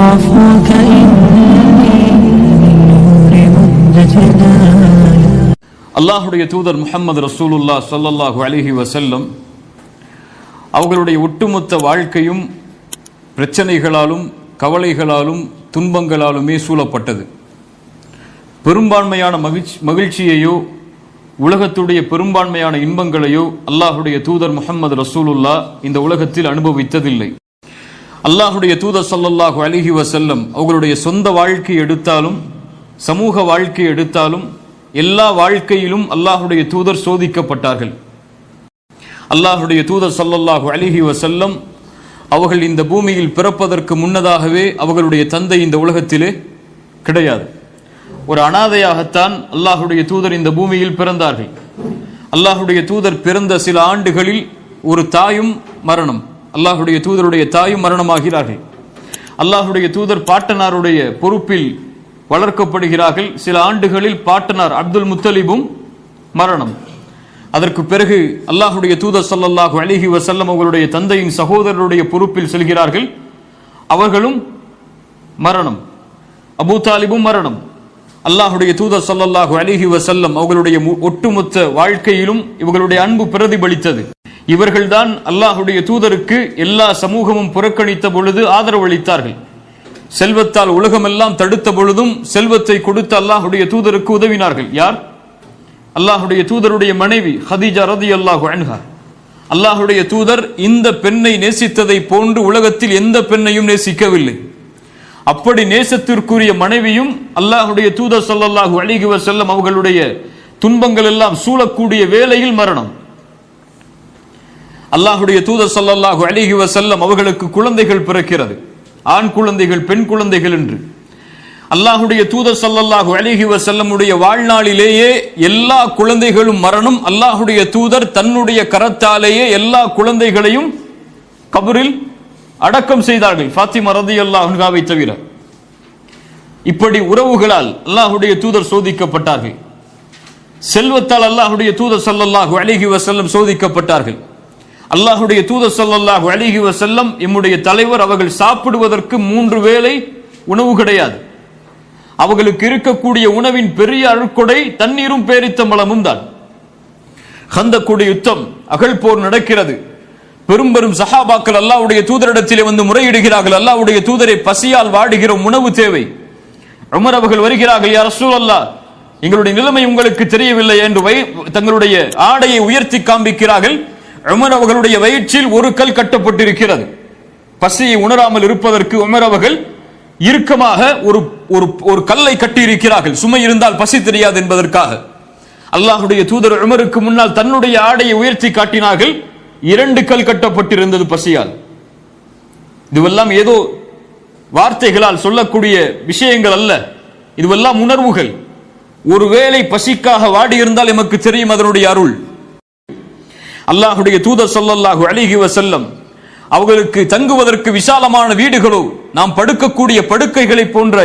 عفوك إني من نور منجلاي. அல்லாஹுடைய தூதர் முஹம்மது ரசூலுல்லாஹ் ஸல்லல்லாஹு அலைஹி வஸல்லம் அவர்களுடைய ஒட்டுமொத்த வாழ்க்கையும் பிரச்சனைகளாலும் கவலைகளாலும் துன்பங்களாலுமே சூழப்பட்டது. பெரும்பான்மையான மகிழ்ச்சியையோ உலகத்துடைய பெரும்பான்மையான இன்பங்களையோ அல்லாஹுடைய தூதர் முஹம்மது ரசூலுல்லாஹ் இந்த உலகத்தில் அனுபவித்ததில்லை. அல்லாஹுடைய தூதர் ஸல்லல்லாஹு அலைஹி வஸல்லம் அவர்களுடைய சொந்த வாழ்க்கை எடுத்தாலும் சமூக வாழ்க்கை எடுத்தாலும் எல்லா வாழ்க்கையிலும் அல்லாஹுடைய தூதர் சோதிக்கப்பட்டார்கள். அல்லாஹுடைய தூதர் ஸல்லல்லாஹு அலைஹி வஸல்லம் அவர்கள் இந்த பூமியில் பிறப்பதற்கு முன்னதாகவே அவர்களுடைய தந்தை இந்த உலகத்திலே கிடையாது. ஒரு அனாதையாகத்தான் அல்லாஹுடைய தூதர் இந்த பூமியில் பிறந்தார்கள். அல்லாஹுடைய தூதர் பிறந்த சில ஆண்டுகளில் ஒரு தாயும் மரணம், அல்லாஹுடைய தூதருடைய தாயும் மரணமாகிறார்கள். அல்லாஹுடைய தூதர் பாட்டனாருடைய பொறுப்பில் வளர்க்கப்படுகிறார்கள். சில ஆண்டுகளில் பாட்டனார் அப்துல் முத்தலிபும் மரணம். அதற்கு பிறகு அல்லாஹுடைய தூதர் ஸல்லல்லாஹு அலைஹி வஸல்லம் அவர்களுடைய தந்தையின் சகோதரருடைய பொறுப்பில் செல்கிறார்கள். அவர்களும் மரணம், அபூ தாலிபும் மரணம். அல்லாஹுடைய தூதர் ஸல்லல்லாஹு அலைஹி வஸல்லம் அவர்களுடைய ஒட்டுமொத்த வாழ்க்கையிலும் இவர்களுடைய அன்பு பிரதிபலித்தது. இவர்கள்தான் அல்லாஹுடைய தூதருக்கு எல்லா சமூகமும் புறக்கணித்த பொழுது ஆதரவளித்தார்கள். செல்வத்தால் உலகமெல்லாம் தடுத்த பொழுதும் செல்வத்தை கொடுத்து அல்லாஹுடைய தூதருக்கு உதவினார்கள். யார்? அல்லாஹுடைய தூதருடைய மனைவி ஹதீஜா ரலியல்லாஹு அன்ஹா. அல்லாஹுடைய தூதர் இந்த பெண்ணை நேசித்ததை போன்று உலகத்தில் எந்த பெண்ணையும் நேசிக்கவில்லை. அப்படி நேசத்திற்குரிய மனைவியும் அல்லாஹுடைய தூதர் ஸல்லல்லாஹு அலைஹி வஸல்லம் அவர்களுடைய துன்பங்கள் எல்லாம் சூழக்கூடிய வேளையில் மரணம். அல்லாஹுடைய தூதர் ஸல்லல்லாஹு அலைஹி வஸல்லம் அவர்களுக்கு குழந்தைகள் பிறக்கிறது, ஆண் குழந்தைகள் பெண் குழந்தைகள் என்று. அல்லாஹுடைய தூதர் ஸல்லல்லாஹு அலைஹி வஸல்லமுடைய வாழ்நாளிலேயே எல்லா குழந்தைகளும் மரணம். அல்லாஹுடைய தூதர் தன்னுடைய கரத்தாலேயே எல்லா குழந்தைகளையும் கபரில் அடக்கம் செய்தார்கள், ஃபாத்திமா ரலியல்லாஹு அன்ஹாவை தவிர. இப்படி உறவுகளால் அல்லாஹுடைய தூதர் சோதிக்கப்பட்டார்கள். செல்வத்தால் அல்லாஹுடைய தூதர் ஸல்லல்லாஹு அலைஹி வஸல்லம் சோதிக்கப்பட்டார்கள். அல்லாஹுடைய தூதர் ஸல்லல்லாஹு அலைஹி வஸல்லம் எம்முடைய தலைவர், அவர்கள் சாப்பிடுவதற்கு 3 வேளை உணவு கிடையாது. அவர்களுக்கு இருக்கக்கூடிய உணவின் பெரிய அருட்கொடை தண்ணீரும் பேரித்தம்பளமும் தான். கந்தக்குடி யுத்தம், அகழ் போர் நடக்கிறது. பெரும் பெரும் சஹாபாக்கள் அல்லாஹ்வுடைய தூதரிடத்திலே வந்து முறையிடுகிறார்கள், அல்லாஹ்வுடைய தூதரை பசியால் வாடுகிறோம், உணவு தேவை. உமர் அவர்கள் வருகிறார்கள், யா ரசூலல்லாஹ், எங்களுடைய நிலைமை உங்களுக்கு தெரியவில்லை என்று தங்களுடைய ஆடையை உயர்த்தி காண்பிக்கிறார்கள். உமர் அவர்களுடைய வயிற்றில் ஒரு கல் கட்டப்பட்டிருக்கிறது. பசியை உணராமல் இருப்பதற்கு உமர் அவர்கள் இறுக்கமாக ஒரு கல்லை கட்டி இருக்கிறார்கள், சுமை இருந்தால் பசி தெரியாது என்பதற்காக. அல்லாஹுடைய தூதர் உமருக்கு முன்னால் தன்னுடைய ஆடையை உயர்த்தி காட்டினார்கள், 2 கல் கட்டப்பட்டிருந்தது பசியால். இதுவெல்லாம் ஏதோ வார்த்தைகளால் சொல்லக்கூடிய விஷயங்கள் அல்ல, இதுவெல்லாம் உணர்வுகள். ஒருவேளை பசிக்காக வாடியிருந்தால் எமக்கு தெரியும் அதனுடைய அருள். அல்லாஹுடைய தூதர் ஸல்லல்லாஹு அலைஹி வஸல்லம் அவர்களுக்கு தங்குவதற்கு விசாலமான வீடுகளோ, நாம் படுக்கக்கூடிய படுக்கைகளை போன்ற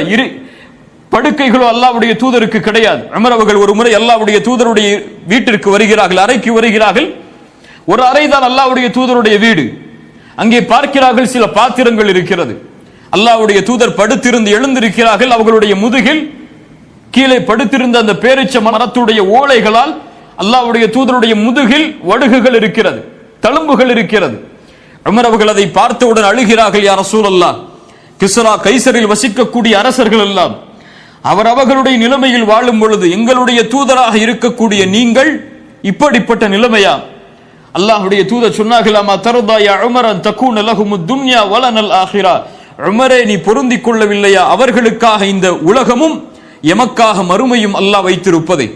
படுக்கைகளோ அல்லாஹ்வுடைய தூதருக்கு கிடையாது. உமர் அவர்கள் ஒரு முறை அல்லாஹ்வுடைய தூதருடைய வீட்டிற்கு வருகிறார்கள், அறைக்கு வருகிறார்கள். ஒரு அறைதான் அல்லாஹ்வுடைய தூதருடைய வீடு. அங்கே பார்க்கிறார்கள் சில பாத்திரங்கள் இருக்கிறது. அல்லாஹ்வுடைய தூதர் படுத்திருந்து எழுந்திருக்கிறார்கள். அவர்களுடைய முதுகில் கீழே படுத்திருந்த அந்த பேரிச்ச மரத்துடைய ஓலைகளால் அல்லாஹ்வுடைய தூதருடைய முதுகில் வடுகுகள் இருக்கிறது, தழும்புகள் இருக்கிறது. உமர் அவர்கள் அதை பார்த்தவுடன் அழுகிறார்கள், யா ரசூலல்லாஹ், கிஸ்ரா கைசரில் வசிக்கக்கூடிய அரசர்கள் எல்லாம் அவர்களுடைய நிலைமையில் வாழும் பொழுது எங்களுடைய தூதராக இருக்கக்கூடிய நீங்கள் இப்படிப்பட்ட நிலைமையா? அல்லாஹ்வுடைய தூதர் சொன்னார்கள், அமா தர்தா யா உமர் அன் தகூன லஹுமுத் துன்யா வலனல் ஆகிரா. உமரே, நீ பொருந்திக் கொள்ளவில்லையா அவர்களுக்காக இந்த உலகமும் எமக்காக மறுமையும் அல்லாஹ் வைத்திருப்பதை?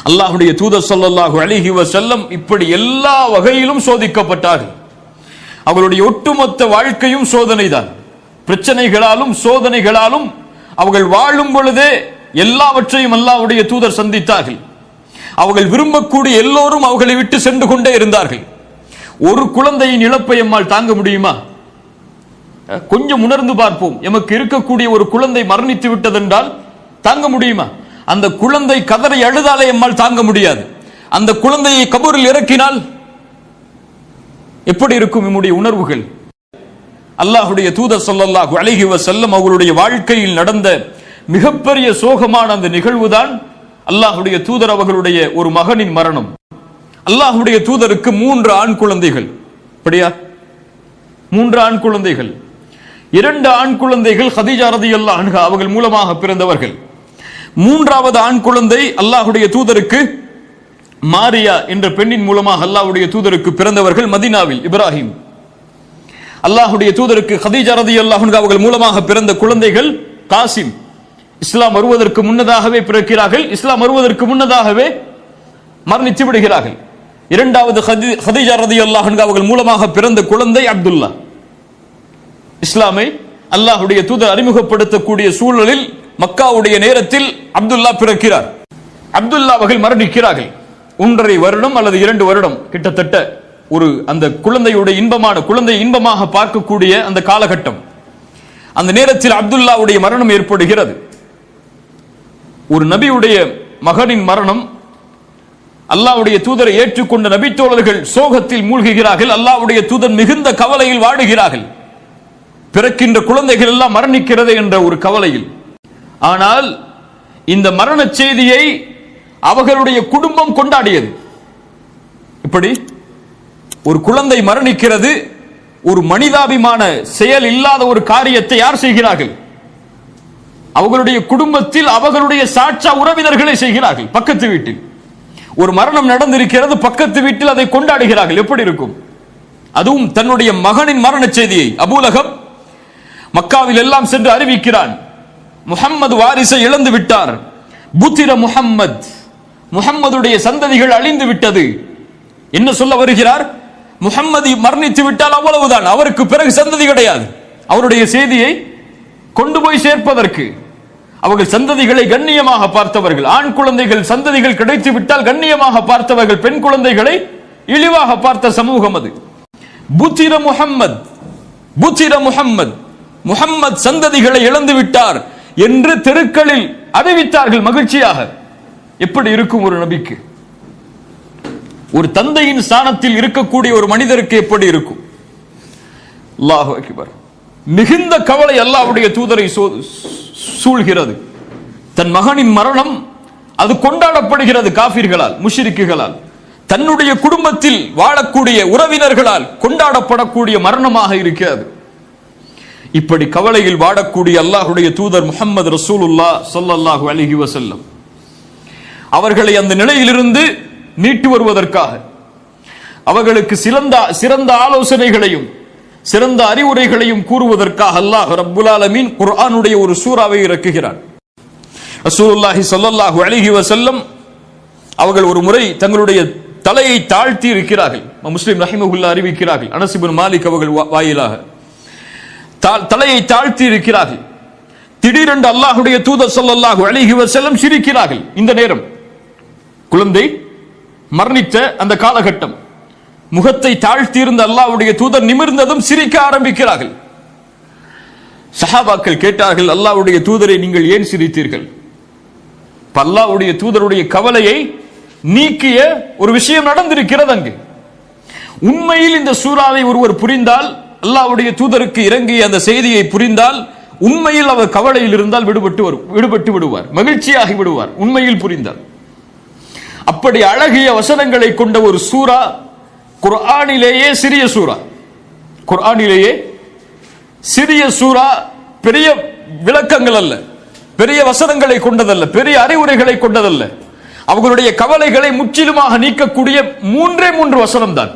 அல்லாஹுடைய தூதர் ஸல்லல்லாஹு அலைஹி வஸல்லம் இப்படி எல்லா வகையிலும் சோதிக்கப்பட்டார்கள். அவர்களுடைய ஒட்டுமொத்த வாழ்க்கையும் சோதனை தான். பிரச்சனைகளாலும் சோதனைகளாலும் அவர்கள் வாழும் பொழுதே எல்லாவற்றையும் அல்லாஹ்வுடைய தூதர் சந்தித்தார்கள். அவர்கள் விரும்பக்கூடிய எல்லோரும் அவர்களை விட்டு சென்று கொண்டே இருந்தார்கள். ஒரு குழந்தையின் இழப்பை எம்மால் தாங்க முடியுமா? கொஞ்சம் உணர்ந்து பார்ப்போம். எமக்கு இருக்கக்கூடிய ஒரு குழந்தை மரணித்து விட்டதென்றால் தாங்க முடியுமா? அந்த குழந்தை கதறி அழுதாலே எம்மால் தாங்க முடியாது. அந்த குழந்தையை கபூரில் இறக்கினால் எப்படி இருக்கும் நம்முடைய உணர்வுகள்? அல்லாஹ்வுடைய தூதர் ஸல்லல்லாஹு அலைஹி வஸல்லம் அவர்களுடைய வாழ்க்கையில் நடந்த மிகப்பெரிய சோகமான அந்த நிகழ்வுதான் அல்லாஹ்வுடைய தூதர் அவர்களுடைய ஒரு மகனின் மரணம். அல்லாஹ்வுடைய தூதருக்கு 3 ஆண் குழந்தைகள். அப்படியா? 3 ஆண் குழந்தைகள். 2 ஆண் குழந்தைகள் ஹதீஜா ரலியல்லாஹு அன்ஹா அவர்கள் மூலமாக பிறந்தவர்கள். 3வது ஆண் குழந்தை அல்லாஹ்வுடைய தூதருக்கு மாரியா என்ற பெண்ணின் மூலமாக அல்லாஹ்வுடைய தூதருக்கு பிறந்தவர்கள் மதீனாவில் இப்ராஹிம். அல்லாஹ்வுடைய தூதருக்கு ஹதீஜா ரலியல்லாஹு அன்ஹா அவர்கள் மூலமாக பிறந்த குழந்தைகள் காசிம். இஸ்லாம் வருவதற்கு முன்னதாகவே பிறக்கிறார்கள். இஸ்லாம் வருவதற்கு முன்னதாகவே மரணித்து விடுகிறார்கள். 2வது ஹதீஜா ரலியல்லாஹு அன்ஹா அவர்கள் மூலமாக பிறந்த குழந்தை அப்துல்லா. இஸ்லாமை அல்லாஹ்வுடைய தூதர் அறிமுகப்படுத்தக்கூடிய சூழலில் மக்காவுடைய நேரத்தில் அப்துல்லா பிறக்கிறார். அப்துல்லா அவர்கள் மரணிக்கிறார்கள். 1.5 வருடம் அல்லது 2 வருடம் கிட்டத்தட்ட ஒரு அந்த குழந்தையுடைய குழந்தை இன்பமாக பார்க்கக்கூடிய அந்த காலகட்டம். அந்த நேரத்தில் அப்துல்லாவுடைய மரணம் ஏற்படுகிறது. ஒரு நபியுடைய மகனின் மரணம். அல்லாஹ்வுடைய தூதரை ஏற்றுக்கொண்ட நபித்தோழர்கள் சோகத்தில் மூழ்குகிறார்கள். அல்லாஹ்வுடைய தூதர் மிகுந்த கவலையில் வாடுகிறார்கள். பிறக்கின்ற குழந்தைகள் எல்லாம் மரணிக்கிறது என்ற ஒரு கவலையில். ஆனால் இந்த மரண செய்தியை அவர்களுடைய குடும்பம் கொண்டாடியது. இப்படி ஒரு குழந்தை மரணிக்கிறது, ஒரு மனிதாபிமான செயல் இல்லாத ஒரு காரியத்தை யார் செய்கிறார்கள்? அவர்களுடைய குடும்பத்தில் அவர்களுடைய சாட்சா உறவினர்களை செய்கிறார்கள். பக்கத்து வீட்டில் ஒரு மரணம் நடந்திருக்கிறது, பக்கத்து வீட்டில் அதை கொண்டாடுகிறார்கள். எப்படி இருக்கும்? அதுவும் தன்னுடைய மகனின் மரண செய்தியை அபூலஹப் மக்காவில் எல்லாம் சென்று அறிவிக்கிறான். முஹம்மது வாரிசை இழந்து விட்டார். புத்திர முஹம்மதுடைய சந்ததிகள் அழிந்து விட்டது. என்ன சொல்ல வருகிறார்? முஹம்மது மரணித்து விட்டால் அவ்வளவுதான், அவருக்கு பிறகு சந்ததி கிடையாது. அவருடைய செய்தியை கொண்டு போய் சேர்ப்பதற்கு அவர்கள் சந்ததிகளை கண்ணியமாக பார்த்தவர்கள். ஆண் குழந்தைகள் சந்ததிகள் கிடைத்து விட்டால் கண்ணியமாக பார்த்தவர்கள், பெண் குழந்தைகளை இழிவாக பார்த்த சமூகம் அது. புத்திர முஹம்மத் சந்ததிகளை இழந்து விட்டார் என்று தெருக்களில் அறிவித்தார்கள் மகிழ்ச்சியாக. எப்படி இருக்கும் ஒரு நபிக்கு? ஒரு தந்தையின் ஸ்தானத்தில் இருக்கக்கூடிய ஒரு மனிதருக்கு எப்படி இருக்கும்? அல்லாஹு அக்பர். மிகுந்த கவலை அல்லாஹ்வுடைய தூதரை சூழ்கிறது. தன் மகனின் மரணம் அது கொண்டாடப்படுகிறது காஃபிர்களால், முஷ்ரிக்குகளால். தன்னுடைய குடும்பத்தில் வாழக்கூடிய உறவினர்களால் கொண்டாடப்படக்கூடிய மரணமாக இருக்கிறது. இப்படி கவலையில் வாடக்கூடிய அல்லாஹ்வுடைய தூதர் முஹம்மது ரசூலுல்லாஹ் ஸல்லல்லாஹு அலைஹி வஸல்லம் அவர்களை அந்த நிலையிலிருந்து மீட்டு வருவதற்காக அவர்களுக்கு சிறந்த ஆலோசனைகளையும் சிறந்த அறிவுரைகளையும் கூறுவதற்காக அல்லாஹ் ரப்புல் ஆலமீன் குர்ஆனுடைய ஒரு சூறாவை இறக்குகிறார். ரசூலுல்லாஹி ஸல்லல்லாஹு அலைஹி வஸல்லம் அவர்கள் ஒரு முறை தங்களுடைய தலையை தாழ்த்தி இருக்கிறார்கள். முஸ்லிம் ரஹிமஹுல்லாஹ் அறிவிக்கிறார்கள். அனஸ் இப்னு மாலிக் அவர்கள் வாயிலாக தலையை தாழ்த்தி இருக்கிறார்கள். திடீரென்று அல்லாஹ்வுடைய தூதர் ஸல்லல்லாஹு அலைஹி வஸல்லம் சிரிக்கிறார்கள். இந்த நேரம் குழந்தை மரணித்த அந்த காலகட்டம். முகத்தை தாழ்த்தி இருந்த அல்லாஹ்வுடைய தூதர் நிமிர்ந்ததும் சிரிக்க ஆரம்பிக்கிறார்கள். சஹாபாக்கள் கேட்டார்கள், அல்லாஹ்வுடைய தூதரை நீங்கள் ஏன் சிரித்தீர்கள்? அல்லாஹ்வுடைய தூதருடைய கவலையை நீக்கிய ஒரு விஷயம் நடந்திருக்கிறது அங்கு. உண்மையில் இந்த சூறாவை ஒருவர் புரிந்தால், அல்லாஹ்வுடைய தூதருக்கு இறங்கிய அந்த செய்தியை புரிந்தால், உண்மையில் அவர் கவலையில் இருந்தால் விடுபட்டு விடுவார், மகிழ்ச்சியாகி விடுவார். உண்மையில் புரிந்தால் அப்படி அழகிய வசனங்களை கொண்ட ஒரு சூரா, குர்ஆனிலேயே சிறிய சூரா. குர்ஆனிலேயே சிறிய சூரா, பெரிய விளக்கங்கள் அல்ல, பெரிய வசனங்களை கொண்டதல்ல, பெரிய அறிவுரைகளை கொண்டதல்ல. அவர்களுடைய கவலைகளை முற்றிலுமாக நீக்கக்கூடிய 3 வசனம் தான்.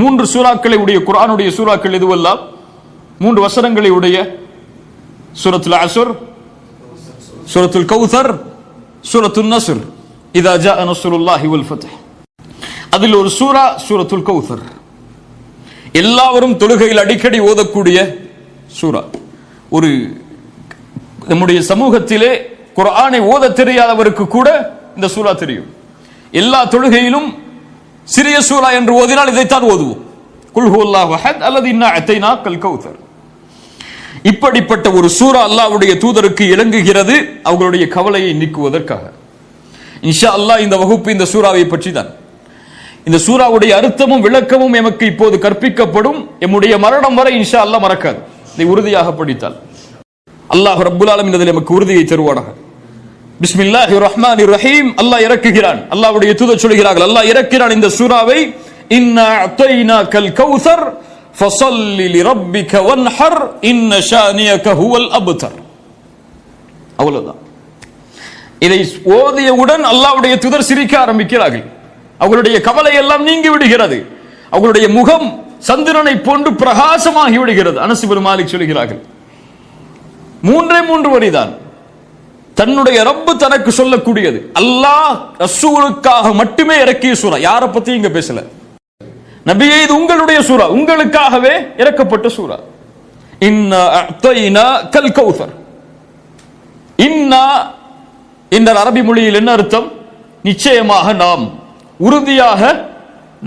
3 சூறாக்களை உடைய குர்ஆனுடைய சூறாக்கள் எதுவெல்லாம்? 3 வசனங்களை உடைய சூரத்துல் அஸ்ர், சூரத்துல் கௌசர், சூரத்துன் நஸ்ர், இதா ஜாஅ நஸ்ருல்லாஹி வல் ஃபத்ஹ். அதில் ஒரு சூரா சூரத்துல் கௌசர். எல்லாரும் தொழுகையில் அடிக்கடி ஓதக்கூடிய சூரா. ஒரு நம்முடைய சமூகத்திலே குர்ஆனை ஓத தெரியாதவருக்கு கூட இந்த சூரா தெரியும். எல்லா தொழுகையிலும் சிறிய சூரா என்று ஓதினால் இதைத்தான் ஓதுவோம். குல் ஹுவல்லாஹு அஹத் அல்லது இன்னா அத்தைனாக்கல் கௌசர். இப்படிப்பட்ட ஒரு சூரா அல்லாஹ்வுடைய தூதருக்கு இறங்குகிறது அவர்களுடைய கவலையை நீக்குவதற்காக. இன்ஷா அல்லாஹ் இந்த வகுப்பு இந்த சூராவை பற்றி தான். இந்த சூராவுடைய அர்த்தமும் விளக்கமும் எமக்கு இப்போது கற்பிக்கப்படும். எம்முடைய மரணம் வரை இன்ஷா அல்லாஹ் மறக்காது. இதை உறுதியாக படித்தால் அல்லாஹ் ரப்புல் ஆலமீன் இதில் எமக்கு உறுதியை தருவானாக. பிஸ்மில்லாஹிர் ரஹ்மானிர் ரஹீம். அல்லாஹ் இறக்குகிறான், அல்லாஹ்வுடைய தூதர் சொல்கிறார்கள், அல்லாஹ் இறக்கிறான் இந்த சூராவை, இன்னா அத்தைனாகல் கௌஸர் ஃபஸல்லி லிரப்பிக வன்ஹர் இன்ன ஷானியக ஹுவல் அப்தர். அவ்வளவுதான். இதை ஓதியவுடன் அல்லாஹ்வுடைய தூதர் சிரிக்க ஆரம்பிக்கிறார்கள். அவர்களுடைய கவலை எல்லாம் நீங்கி விடுகிறது. அவர்களுடைய முகம் சந்திரனை போன்று பிரகாசமாகி விடுகிறது. அனஸ் இப்னு மாலிக் சொல்கிறார்கள், 3 வரிதான் தன்னுடைய ரப்பு தனக்கு சொல்லக்கூடியது. அல்லாஹ் ரசூலுக்காக மட்டுமே இறக்கிய சூரா, யாரை பத்தி இங்க பேசல. நபியே, இது உங்களுடைய சூரா, உங்களுக்காகவே இறக்கப்பட்ட சூரா. இன்னா அஅதைனாகல் கௌஸர். இன்னா என்ற அரபி மொழியில் என்ன அர்த்தம்? நிச்சயமாக நாம், உறுதியாக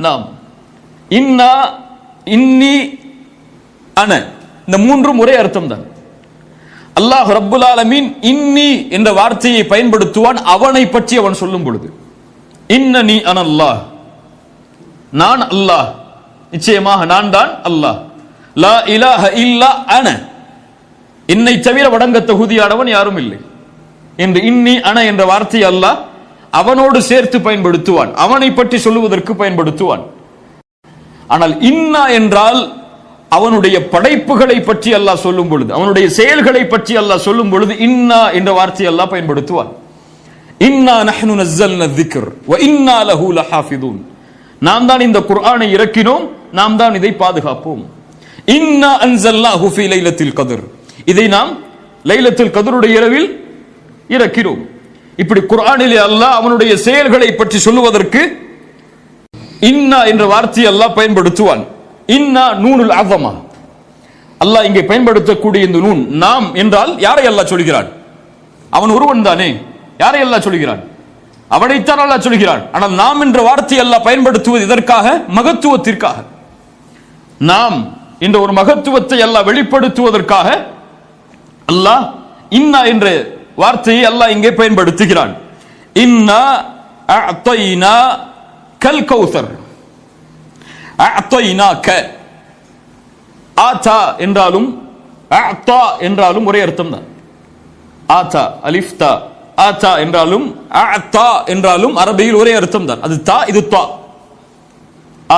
நாம். இன்னா, இன்னி, அன, இந்த 3 ஒரே அர்த்தம் தான். அல்லாஹ் ரப்புல் ஆலமீன் இன்னி என்ற வார்த்தையை பயன்படுத்துவான் அவனை பற்றி அவன் சொல்லும் பொழுது. இன்னனி அனல்லாஹ், நான் அல்லாஹ், நிச்சயமாக நான் தான் அல்லாஹ். லா இலாஹ இல்லா அன, என்னை தவிர வணங்க தகுதியானவன் யாரும் இல்லை என்று இன்னி அன என்ற வார்த்தையை அல்லாஹ் அவனோடு சேர்த்து பயன்படுத்துவான், அவனை பற்றி சொல்லுவதற்கு பயன்படுத்துவான். ஆனால் இன்னா என்றால் அவனுடைய படைப்புகளை பற்றி அல்லாஹ் சொல்லும் பொழுது, அவனுடைய செயல்களை பற்றி அல்லாஹ் சொல்லும் பொழுது இன்னா என்ற வார்த்தையை அல்லாஹ் பயன்படுத்துவான். இன்னா நஹ்னு நஸ்ஸல்னா ذிக்ர் வ இன்னா லஹு லஹாஃபிதூன். நாம் தான் இந்த குர்ஆனை இறக்கினோம், நாம் தான் இதை பாதுகாப்போம். இன்னா அன்ஸல்னாஹு ஃபீ லைலத்தில் கத்ர். இதை நாம் லைலத்துல் கத்ருடைய இரவில் இறக்கினோம். இப்படி குர்ஆனிலே அல்லாஹ் அவனுடைய செயல்களை பற்றி சொல்லுவதற்கு இன்னா என்ற வார்த்தையை அல்லாஹ் பயன்படுத்துவான். இன்னா நூனுல் அஸமா. அல்லாஹ் இங்கே பயன்படுத்தக்கூடிய இந்த நூன், நாம் என்றால் யாரை அல்லாஹ் சொல்கிறான்? அவன் ஒருவன் தானே. யாரை அல்லாஹ் சொல்கிறான்? அவனைத்தான் அல்லாஹ் சொல்கிறான். ஆனால் நாம் என்ற வார்த்தையை அல்லாஹ் பயன்படுத்துவது இதற்காக, மகத்துவத்திற்காக. நாம் என்ற ஒரு மகத்துவத்தை அல்லாஹ் வெளிப்படுத்துவதற்காக அல்லாஹ் இன்னா என்ற வார்த்தையை அல்லாஹ் இங்கே பயன்படுத்துகிறான். இன்னா அஅதைனா கல் கௌஸர். அஅதைனாக, ஆதா என்றாலும் அஅதா என்றாலும் ஒரே அர்த்தம் தான். ஆதா அலிஃப் தா, ஆதா என்றாலும் அஅதா என்றாலும் அரபியில் ஒரே அர்த்தம் தான். அது தா, இது தா.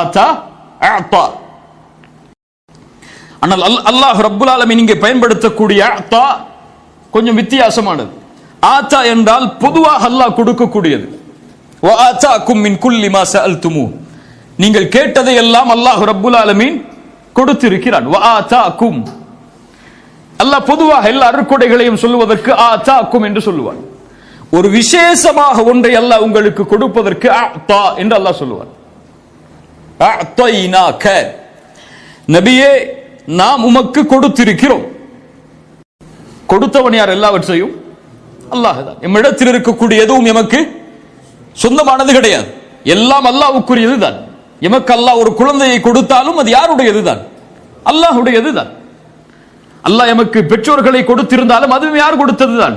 ஆதா அஅதா. ஆனால் அல்லாஹ் ரப்புல் ஆலமீன் இங்கே பயன்படுத்தக்கூடிய அஅதா கொஞ்சம் வித்தியாசமானது. ஆதா என்றால் பொதுவாக அல்லாஹ் கொடுக்கக்கூடியது. வ ஆதாக்கும் மின் குல்லி மா சஅல்துமு. நீங்கள் கேட்டதை எல்லாம் அல்லாஹ் ரப்புல் ஆலமீன் கொடுத்திருக்கிறான். வ ஆதாக்கும். அல்லாஹ் பொதுவாக எல்லா அருட்கொடைகளையும் சொல்லுவதற்கு ஆதாக்கும் என்று சொல்லுவான். ஒரு விசேஷமாக ஒன்றை அல்லாஹ் உங்களுக்கு கொடுப்பதற்கு அஅதா என்று அல்லாஹ் சொல்லுவான். அஅதைனாக, நபியே நாம் உமக்கு கொடுத்திருக்கிறோம். கொடுத்தவன் யார்? எல்லாவற்றையும் அல்லாஹ் தான். எம்மிடத்தில் இருக்கக்கூடிய எதுவும் எமக்கு சொந்தமானது கிடையாது, எல்லாம் அல்லாஹ்வுக்குரியது தான். எமக்கு அல்லாஹ் ஒரு குழந்தையை கொடுத்தாலும் அது யாருடையது தான்? அல்லாஹ்வுடையது தான். அல்லாஹ் எமக்கு பெற்றோர்களை கொடுத்திருந்தாலும் அதுவும் யார் கொடுத்தது தான்?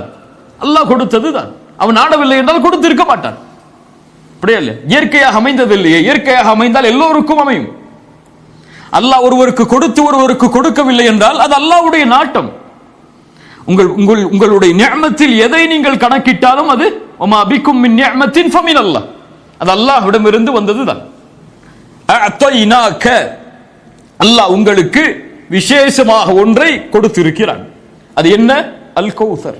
அல்லாஹ் கொடுத்தது தான். அவன் நாடவில்லை என்றால் கொடுத்திருக்க மாட்டான். அப்படியே இல்லையா? இயற்கையாக அமைந்தது இல்லையே. இயற்கையாக அமைந்தால் எல்லோருக்கும் அமையும். அல்லாஹ் ஒருவருக்கு கொடுத்து ஒருவருக்கு கொடுக்கவில்லை என்றால் அது அல்லாஹ்வுடைய நாட்டம். உங்களுடைய நிஅமத்தில் எதை நீங்கள் கணக்கிட்டாலும் அது வமா பிக்கும் மின் நிஅமத்தின் ஃபமின் அல்லாஹ், அது அல்லாஹ்விடமிருந்து வந்ததுதான். அஅதைனாக, அல்லாஹ் உங்களுக்கு விசேஷமாக ஒன்றை கொடுத்திருக்கிறான். அது என்ன? அல் கௌஸர்.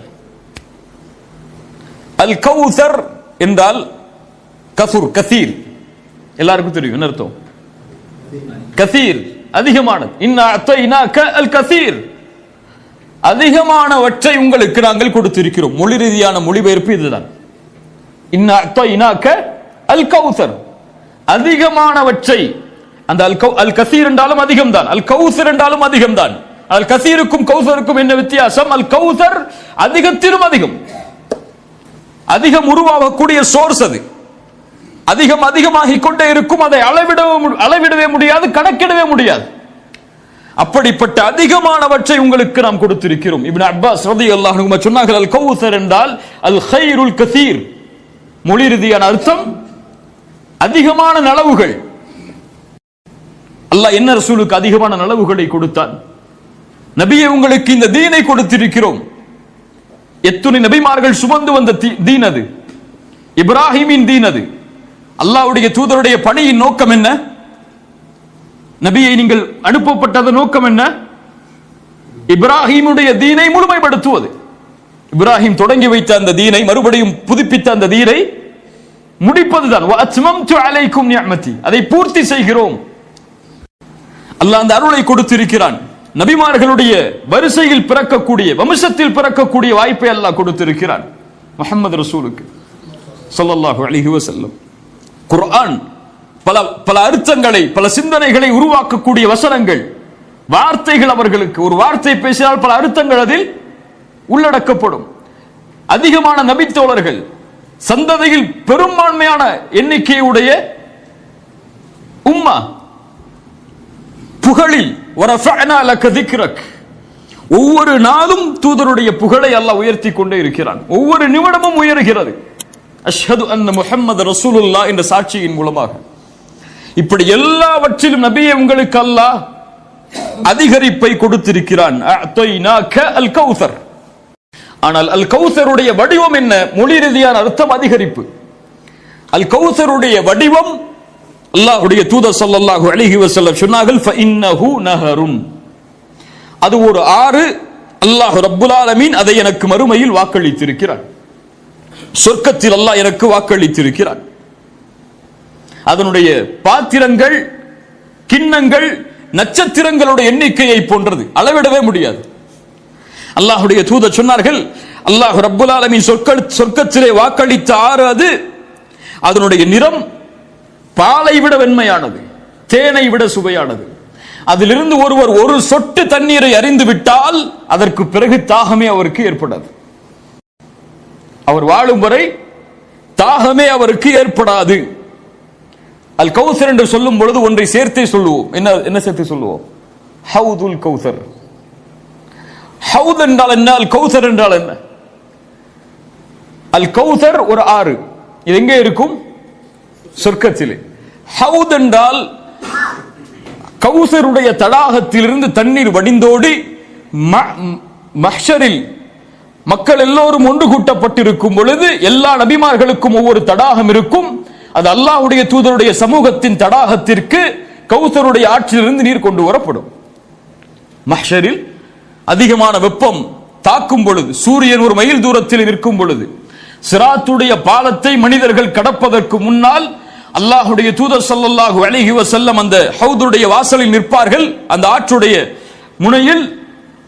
அல் கௌஸர் என்றால் கசுர், கசீர். எல்லாருக்கும் தெரியும் என்ன அர்த்தம்? கசீர், அதிகமானது. இன்னா அஅதைனாக அல் கசீர், அதிகமானவற்றை உங்களுக்கு நாங்கள் கொடுத்திருக்கிறோம். மொழி ரீதியான மொழிபெயர்ப்பு இதுதான். இன்னா அஅதைனாக அல் கௌஸர், அதிகமானவற்றை. அந்த அல் கசீர் என்றாலும் அதிகம் தான், அல் கௌஸர் என்றாலும் அதிகம் தான். அல் கசீருக்கும் கௌஸருக்கும் என்ன வித்தியாசம்? அல் கௌஸர் அதிகத்திலும் அதிகம், அதிகம் உருவாகக்கூடிய சோர்ஸ். அது அதிகம் அதிகமாகிக் கொண்டே இருக்கும். அதை அளவிடவே முடியாது, கணக்கிடவே முடியாது. அப்படிப்பட்ட அதிகமானவற்றை உங்களுக்கு நாம் கொடுத்திருக்கிறோம். இப்னு அப்பாஸ் ரலியல்லாஹு அன்ஹு சொன்னார்கள், அல் கௌஸர் என்றால் அல் கைருல் கசீர். மொழி ரீதியான அர்த்தம் அதிகமான நலவுகள். அல்லாஹ் என்ன ரசூலுக்கு அதிகமான நலவுகளை கொடுத்தான்? நபியே, உங்களுக்கு இந்த தீனை கொடுத்திருக்கிறோம். எத்துணை நபிமார்கள் சுமந்து வந்த தீன் அது. இப்ராஹிமின் தீன் அது. அல்லாஹ்வுடைய தூதருடைய பணியின் நோக்கம் என்ன? நபியை நீங்கள் அனுப்பப்பட்டது நோக்கம் என்ன? இப்ராஹிமுடைய தீனை முழுமைப்படுத்துவது. இப்ராஹிம் தொடங்கி வைத்த அந்த தீனை மறுபடியும் புதுப்பித்த அந்த தீனை முடிப்பதுதான். அதை பூர்த்தி செய்கிறோம். அல்லாஹ் அந்த அருளை கொடுத்திருக்கிறான். நபிமார்களுடைய வரிசையில் பிறக்கக்கூடிய, வம்சத்தில் பிறக்கக்கூடிய வாய்ப்பை அல்லாஹ் கொடுத்திருக்கிறான் முஹம்மது ரசூலுக்கு ஸல்லல்லாஹு அலைஹி வஸல்லம். குர்ஆன் பல அர்த்தங்களை, பல சிந்தனைகளை உருவாக்கக்கூடிய வசனங்கள், வார்த்தைகள். அவர்களுக்கு ஒரு வார்த்தை பேசினால் பல அர்த்தங்கள் அதில் உள்ளடக்கப்படும். அதிகமான நபித்தோழர்கள், சந்ததியில் பெரும்பான்மையான எண்ணிக்கையுடைய உம்மா, புகழில் வரஃபஅனா லக திக்ரக், ஒவ்வொரு நாளும் தூதருடைய புகழை அல்லாஹ் உயர்த்தி கொண்டே இருக்கிறான். ஒவ்வொரு நிமிடமும் உயர்கிறது. அஷ்ஹது அன்ன முஹம்மது ரசூலுல்லாஹ் என்ற சாட்சியின் மூலமாக. இப்படி எல்லாவற்றிலும் நபியே உங்களுக்கு அல்லாஹ் அதிகரிப்பை கொடுத்திருக்கிறான். அஅதைனாக அல் கௌசர். ஆனால் அல் கௌசருடைய வடிவம் என்ன? மொழி ரீதியான அர்த்தம் அதிகரிப்பு. அல் கௌசருடைய வடிவம் அல்லாஹ்வுடைய தூதர் ஸல்லல்லாஹு அலைஹி வஸல்லம் சொன்னார்கள், ஃபஇன்னஹு நஹருன், அது ஒரு ஆறு. அல்லாஹ் ரப்புல் ஆலமீன் அதை எனக்கு மறுமையில் வாக்களித்திருக்கிறான். சொர்க்கத்தில் அல்லாஹ் எனக்கு வாக்களித்திருக்கிறான். அதனுடைய பாத்திரங்கள், கிண்ணங்கள் நட்சத்திரங்களுடைய எண்ணிக்கையை போன்றது, அளவிடவே முடியாது. அல்லாஹ்வுடைய தூதர் சொன்னார்கள், அல்லாஹ் ரப்புல் ஆலமீன் சொர்க்கத்திலே வாக்களித்த ஆறு அது. அதனுடைய நிறம் பாலை விட வெண்மையானது, தேனை விட சுவையானது. அதிலிருந்து ஒருவர் ஒரு சொட்டு தண்ணீரை அறிந்து விட்டால் அதற்கு பிறகு தாகமே அவருக்கு ஏற்படாது. அவர் வாழும் வரை தாகமே அவருக்கு ஏற்படாது. அல் கௌசர் என்று சொல்லும் பொழுது ஒன்றை சேர்த்தே சொல்லுவோம். என்ன சேர்த்து சொல்லுவோம்? ஹவுதுல் கௌசர். ஹவுத் என்றால் என்ன? அல் கௌசர் என்றால் என்ன? அல் கௌசர் ஒரு ஆறு. இது எங்கே இருக்கும்? சொர்க்கத்திலே. ஹவுத் என்றால் கௌசருடைய தடாகத்திலிருந்து தண்ணீர் வடிந்தோடி மஹ்ஷரில் மக்கள் எல்லோரும் ஒன்று கூட்டப்பட்டிருக்கும் பொழுது எல்லா நபிமார்களுக்கும் ஒவ்வொரு தடாகம் இருக்கும். அது அல்லாஹ்வுடைய தூதருடைய சமூகத்தின் தடாகத்திற்கு கௌசருடைய ஆற்றிலிருந்து நீர் கொண்டு வரப்படும். மஹ்ஷரில் அதிகமான வெப்பம் தாக்கும் பொழுது, சூரியன் ஒரு மைல் தூரத்தில் நிற்கும் பொழுது, சிராத்துடைய பாலத்தை மனிதர்கள் கடப்பதற்கு முன்னால் அல்லாஹ்வுடைய தூதர் ஸல்லல்லாஹு அலைஹி வஸல்லம் அந்த ஹவுதுடைய வாசலில் நிற்பார்கள். அந்த ஆற்றுடைய முனையில்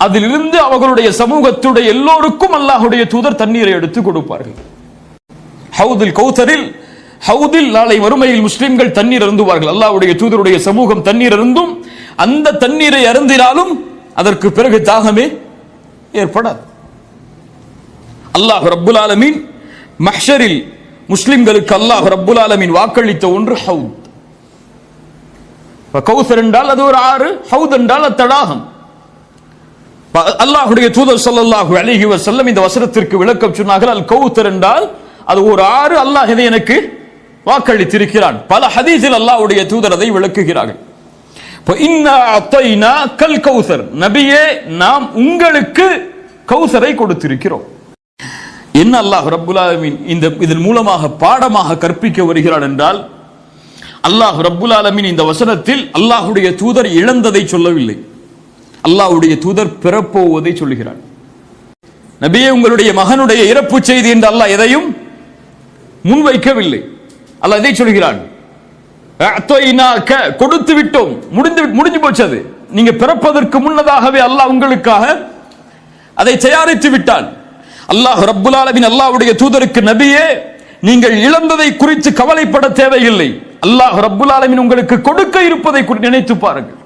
அதிலிருந்து அவர்களுடைய சமூகத்துடைய எல்லோருக்கும் அல்லாஹ்வுடைய தூதர் தண்ணீரை எடுத்து கொடுப்பார்கள். ஹவுதுல் கௌசரில், ஹவுதில் நாளை மறுமையில் முஸ்லிம்கள் தண்ணீர் அருந்துவார்கள். அல்லாஹ்வுடைய தூதருடைய சமூகம் தண்ணீர் அருந்தும். அந்த தண்ணீரை அருந்தினாலும் அதற்கு பிறகு தாகமே ஏற்படாது. அல்லாஹ் ரப்புல் ஆலமீன் மஹ்ஷரில் முஸ்லிம்களுக்கு அல்லாஹ் ரப்புல் ஆலமீன் வாக்களித்த ஒன்று ஹவுத். கௌசர் என்றால் அது ஒரு ஆறு, ஹவுத் என்றால் தடாகம். அல்லாஹ்வுடைய தூதர் ஸல்லல்லாஹு அலைஹி வஸல்லம் இந்த வசனத்திற்கு விளக்கம் சொன்னார்கள். அல் கௌசர் என்றால் அது ஒரு ஆறு, அல்லாஹ் இதை எனக்கு வாக்களித்திருக்கிறான். பல ஹதீஸில் அல்லாஹ்வுடைய தூதர் அதை விளக்குகிறார்கள். இன்னா அத்தைனாக்கல் கௌசர், நபியே நாம் உங்களுக்கு கௌசரை கொடுத்திருக்கிறோம். என்ன அல்லாஹ் ரப்புல் ஆலமீன் இதன் மூலமாக பாடமாக கற்பிக்க வருகிறான் என்றால், அல்லாஹ் ரப்புல் ஆலமீன் இந்த வசனத்தில் அல்லாஹ்வுடைய தூதர் இழந்ததை சொல்லவில்லை, அல்லாஹ்வுடைய தூதர் பிறப்போவதை சொல்லுகிறான். நபியே உங்களுடைய மகனுடைய இறப்பு செய்தி என்று அல்லாஹ் எதையும் முன்வைக்கவில்லை. அல்லாஹ் இதை சொல்கிறான், கொடுத்து விட்டோம், முடிஞ்சு போச்சது. நீங்க பிறப்பதற்கு முன்னதாகவே அல்லாஹ் உங்களுக்காக அதை தயாரித்து விட்டான். அல்லாஹ் ரப்புல் ஆலமீன் அல்லாஹ்வுடைய தூதருக்கு, நபியே நீங்கள் இழந்ததை குறித்து கவலைப்பட தேவையில்லை, அல்லாஹ் ரப்புல் ஆலமீன் உங்களுக்கு கொடுக்க இருப்பதை நினைத்து பாருங்கள்.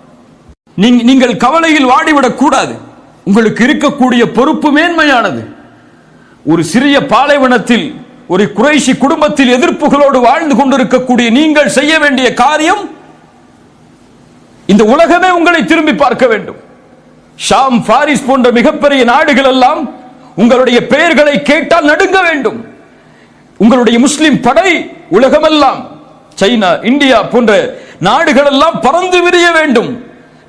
நீங்கள் கவலையில் வாடிவிடக் கூடாது. உங்களுக்கு இருக்கக்கூடிய பொறுப்பு மேன்மையானது. ஒரு சிறிய பாலைவனத்தில் ஒரு குறைஷி குடும்பத்தில் எதிர்ப்புகளோடு வாழ்ந்து கொண்டிருக்கக்கூடிய நீங்கள் செய்ய வேண்டிய காரியம், இந்த உலகமே உங்களை திரும்பி பார்க்க வேண்டும். ஷாம், பாரிஸ் போன்ற மிகப்பெரிய நாடுகள் எல்லாம் உங்களுடைய பெயர்களை கேட்டால் நடுங்க வேண்டும். உங்களுடைய முஸ்லிம் படை உலகமெல்லாம் சைனா, இந்தியா போன்ற நாடுகள் எல்லாம் பறந்து விரிய வேண்டும்.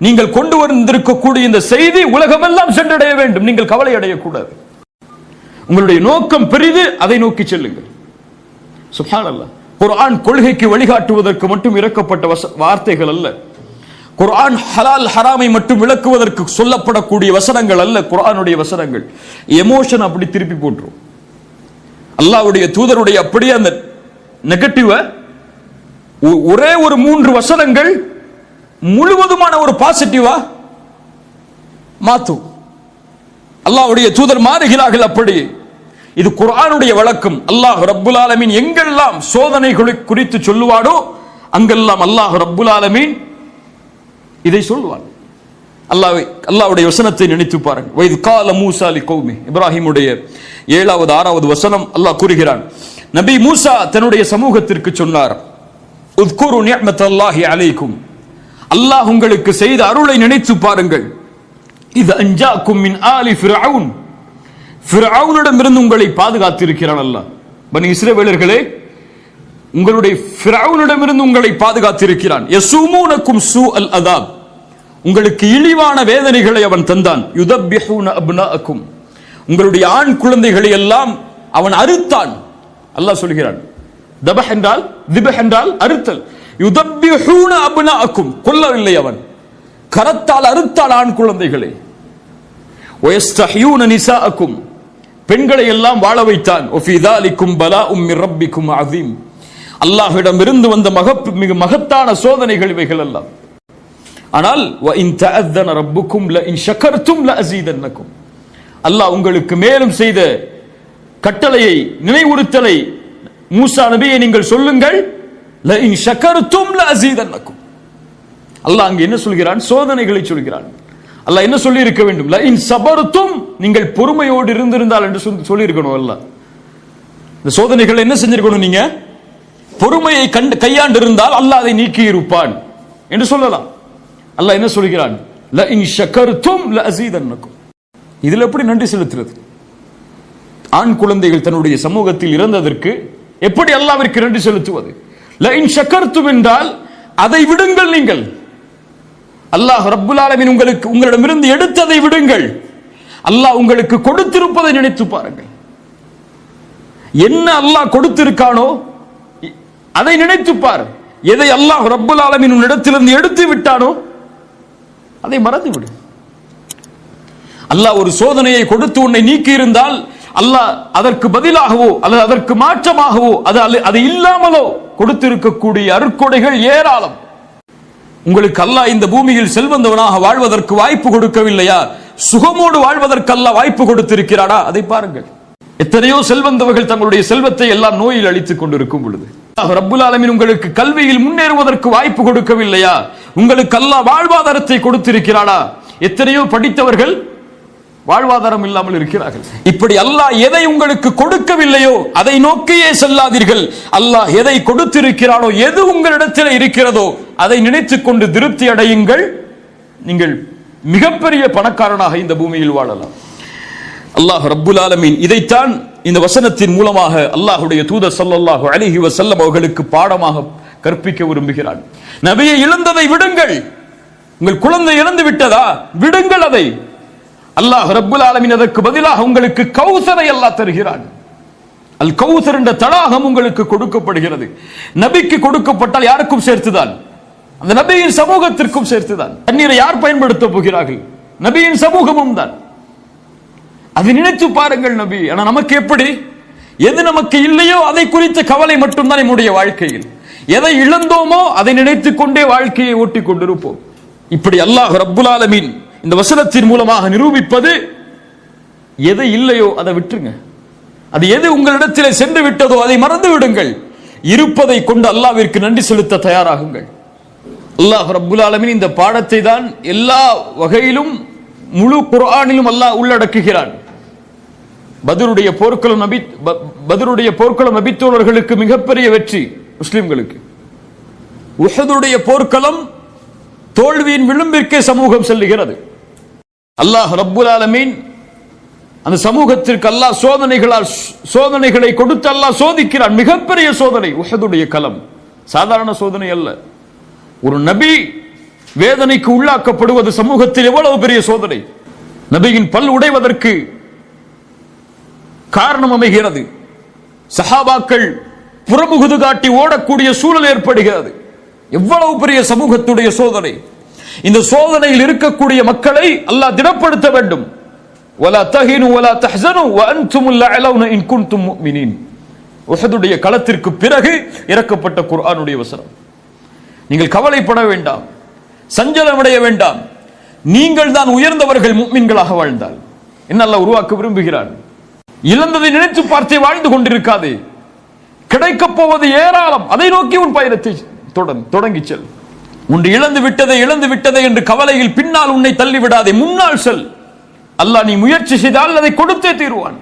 நீங்கள் கொண்டு வந்திருக்கக்கூடிய இந்த செய்தி உலகமெல்லாம் சென்றடைய வேண்டும். நீங்கள் கவலை அடையக்கூடாது. உங்களுடைய நோக்கம் பெரிது, அதை நோக்கி செல்லுங்கள். சுப்ஹானல்லாஹ். குர்ஆன் கொள்கைக்கு வழிகாட்டுவதற்கு மட்டும் இறக்கப்பட்ட வார்த்தைகள் அல்ல. குர்ஆன் ஹலால் ஹராமை மட்டும் விளக்குவதற்கு சொல்லப்படக்கூடிய வசனங்கள் அல்ல. குர்ஆனுடைய வசனங்கள் எமோஷன் அப்படி திருப்பி போட்டுரும். அல்லாஹ்வுடைய தூதருடைய அப்படியே அந்த நெகட்டிவ ஒரே ஒரு 3 வசனங்கள் முழுவதுமான ஒரு பாசிட்டிவா மாத்தும். அல்லாஹ்வுடைய தூதர் மாறுகிறார்கள். அப்படி இது குர்ஆனுடைய வழக்கம். அல்லாஹ் ரப்புல் ஆலமீன் எங்கெல்லாம் சோதனைகளை குறித்து சொல்லுவானோ அங்கெல்லாம் அல்லாஹ் ரப்புல் ஆலமீன் இதை சொல்வான். அல்லாஹ்வுடைய வசனத்தை நினைத்து பாருங்கள். வைது கால மூசா லிகௌமி, இப்ராஹிமுடைய 7வது 6வது வசனம் அல்லாஹ் கூறுகிறான். நபி மூசா தன்னுடைய சமூகத்திற்கு சொன்னார், உத்குரு நிஅமத்தல்லாஹி அலைக்கும், அல்லாஹ் உங்களுக்கு செய்த அருளை நினைத்து பாருங்கள். இது அன்ஜாக்கும் மின் ஆலி ஃபிர்அவுன், ஃபிர்அவுனிடமிருந்து உங்களை பாதுகாத்திருக்கிறான் அல்லாஹ். பனி இஸ்ரவேலர்களே, உங்களுடைய ஃபிர்அவுனிடமிருந்து உங்களை பாதுகாத்திருக்கிறான். யஸூமூனக்கும் சூஅல் அதாப், உங்களுக்கு இழிவான வேதனைகளை அவன் தந்தான். யுதப்பிஹூன அப்னாஅக்கும், உங்களுடைய ஆண் குழந்தைகளை எல்லாம் அவன் அறுத்தான். அல்லாஹ் சொல்கிறான். தபஹ் என்றால் திபஹ் என்றால் அறுத்தல். யுதப்பிஹூன அப்னாஅக்கும், கொல்லவில்லை, அவன் கரத்தால் அறுத்தான் ஆண் குழந்தைகளை. வயஸ்தஹியூன நிசாஅக்கும், பெண்களை எல்லாம் வாழ வைத்தான். வஃபீ ذَلِكُمْ بَلَاءٌ مِّن رَّبِّكُمْ عَظِيمٌ, அல்லாஹ்விடம் இருந்து வந்த மிக மகத்தான சோதனைகள் இவைகள் எல்லாம். ஆனால் وَإِن تَأَذَّنَ رَبُّكُمْ لَئِن شَكَرْتُمْ لَأَزِيدَنَّكُمْ, அல்லாஹ் உங்களுக்கு மேலும் செய்த கட்டளையை, நினைவுறுத்தலை, மூசா நபியை நீங்கள் சொல்லுங்கள். لَئِن شَكَرْتُمْ لَأَزِيدَنَّكُمْ, அல்லாஹ் அங்கே என்ன சொல்கிறான்? சோதனைகளை சொல்கிறான். அல்லாஹ் என்ன சொல்லி இருக்க வேண்டும்? லஇன் சபர்தும், நீங்கள் பொறுமையோடு இருந்திருந்தால் என்று சொல்லி இருக்கணும். அல்லாஹ் இந்த சோதனைகளை என்ன செஞ்சிருக்கணும்? நீங்க பொறுமையை கையாண்டு இருந்தால் அல்லாஹ் அதை நீக்கி இருப்பான் என்று சொல்லலாம். அல்லாஹ் என்ன சொல்கிறான்? லஇன் ஷகர்தும் லஅஸீதன்னக்கும். இதில் எப்படி நன்றி செலுத்துறது? ஆண் குழந்தைகள் தன்னுடைய சமூகத்தில் இறந்ததற்கு எப்படி அல்லாஹ்விற்கு நன்றி செலுத்துவது? லஇன் ஷகர்தும் என்றால் அதை விடுங்கள். நீங்கள் அல்லாஹ் ரப்புல் ஆலமீன் உங்களிடமிருந்து எடுத்ததை விடுங்கள். அல்லாஹ் உங்களுக்கு கொடுத்திருப்பதை நினைத்து பாருங்கள். என்ன அல்லாஹ் கொடுத்திருக்கானோ அதை நினைத்து பார். எதை அல்லாஹ் ரப்புல் ஆலமீன் உன்னிடத்திலிருந்து எடுத்து விட்டானோ அதை மறந்து விடு. அல்லாஹ் ஒரு சோதனையை கொடுத்து உன்னை நீக்கி இருந்தால் அல்லாஹ் அதற்கு பதிலாகவோ அல்லது அதற்கு மாற்றமாகவோ அது இல்லாமலோ கொடுத்திருக்கக்கூடிய அருட்கொடைகள் ஏராளம். உங்களுக்கு அல்லாஹ் இந்த பூமியில் செல்வந்தவனாக வாழ்வதற்கு வாய்ப்பு கொடுக்கவில்லையா? சுகமோடு வாழ்வதற்கு அல்லாஹ் வாய்ப்பு கொடுத்திருக்கிறானா? அதை பாருங்கள். எத்தனையோ செல்வந்தவர்கள் தங்களுடைய செல்வத்தை எல்லாம் நோயில் அழித்துக் கொண்டிருக்கும் பொழுது ரப்புல் ஆலமீன் உங்களுக்கு கல்வியில் முன்னேறுவதற்கு வாய்ப்பு கொடுக்கவில்லையா? உங்களுக்கு அல்லாஹ் வாழ்வாதாரத்தை கொடுத்திருக்கிறானா? எத்தனையோ படித்தவர்கள் வாழ்வாதாரம் இல்லாமல் இருக்கிறார்கள். இப்படி அல்லாஹ் எதை உங்களுக்கு கொடுக்கவில்லையோ அதை நோக்கியே செல்லாதீர்கள். அல்லாஹ் எதை கொடுத்திருக்கிறானோ, எது உங்களிடத்தில் இருக்கிறதோ அதை நினைத்துக் கொண்டு திருப்தி அடையுங்கள். நீங்கள் மிகப்பெரிய பணக்காரனாக இந்த பூமியில் வாழலாம். அல்லாஹ் ரப்புல் ஆலமீன் இதைத்தான் இந்த வசனத்தின் மூலமாக அல்லாஹ்வுடைய தூதர் ஸல்லல்லாஹு அலைஹி வஸல்லம் அவர்களுக்கு பாடமாக கற்பிக்க விரும்புகிறான். நபியை இழந்ததை விடுங்கள். உங்கள் குழந்தை இழந்து விட்டதா? விடுங்கள் அதை. அல்லாஹ் ரப்புல் ஆலமீன் அதற்கு பதிலாக உங்களுக்கு கௌசரை அல்லாஹ் தருகிறான். அல் கௌசர் என்ற தடாகம் உங்களுக்கு கொடுக்கப்படுகிறது. நபிக்கு கொடுக்கப்பட்டால் யாருக்கும் சேர்த்துதான், அந்த நபியின் சமூகத்திற்கும் சேர்த்துதான். தண்ணீரை யார் பயன்படுத்த போகிறார்கள்? நபியின் சமூகமும் தான். அதை நினைத்து பாருங்கள். நபி ஆனா நமக்கு எப்படி? எது நமக்கு இல்லையோ அதை குறித்த கவலை மட்டும்தான் நம்முடைய வாழ்க்கையில். எதை இழந்தோமோ அதை நினைத்துக் கொண்டே வாழ்க்கையை ஓட்டிக் கொண்டிருப்போம். இப்படி அல்லாஹ் ரப்புல் ஆலமீன் இந்த வசனத்தின் மூலமாக நிரூபிப்பது, எதை இல்லையோ அதை விட்டுருங்க. அது எது உங்களிடத்திலே சென்று விட்டதோ அதை மறந்து விடுங்கள். இருப்பதை கொண்டு அல்லாஹ்விற்கு நன்றி செலுத்த தயாராகுங்கள். அல்லாஹ் ரப்புல் ஆலமீன் இந்த பாடத்தை தான் எல்லா வகையிலும் முழு குர்ஆனிலும் அல்லாஹ் உள்ளடக்குகிறான். பத்ருடைய போர்க்களம் நபித்தோழர்களுக்கு மிகப்பெரிய வெற்றி முஸ்லிம்களுக்கு. உஹதுடைய போர்க்களம் தோல்வியின் விளிம்பிற்கே சமூகம் செல்லுகிறது. அல்லாஹ் ரப்புல் ஆலமீன் அந்த சமூகத்திற்கு அல்லாஹ் சோதனைகளை கொடுத்து அல்லாஹ் சோதிக்கிறான். மிகப்பெரிய சோதனை உஹதுடைய களம். சாதாரண சோதனை அல்ல. ஒரு நபி வேதனைக்கு உள்ளாக்கப்படுவது சமூகத்தில் எவ்வளவு பெரிய சோதனை. நபியின் பல் உடைவதற்கு காரணம் அமைகிறது. சஹாபாக்கள் புறமுகுது காட்டி ஓடக்கூடிய சூழல் ஏற்படுகிறது. எவ்வளவு பெரிய சமூகத்துடைய சோதனை. இந்த சோதனையில் இருக்கக்கூடிய மக்களை அல்லாஹ் திடப்படுத்த வேண்டும். வலா தஹினு வலா தஹ்ஸனு வஅன்துமுல் அலௌன இன் குன்தும் முஃமினீன். உஹதுடைய களத்திற்கு பிறகு இறக்கப்பட்ட குர்ஆனுடைய வசனம். நீங்கள் கவலைப்பட வேண்டாம், சஞ்சலமடைய வேண்டாம். நீங்கள் தான் உயர்ந்தவர்கள் முஃமின்களாக வாழ்ந்தால். என்ன அல்லாஹ் உருவாக்க விரும்புகிறான். இழந்ததை நினைத்து பார்த்தே வாழ்ந்து கொண்டிருக்காதே. கிடைக்கப் போவது ஏராளம். அதை நோக்கி உன் பயணத்தை தொடங்கி செல். உன் இழந்து விட்டதை என்று கவலையில் பின்னால் உன்னை தள்ளிவிடாதே. முன்னால் செல். அல்லாஹ் நீ முயற்சி செய்தால் அதை கொடுத்தே தீருவான்.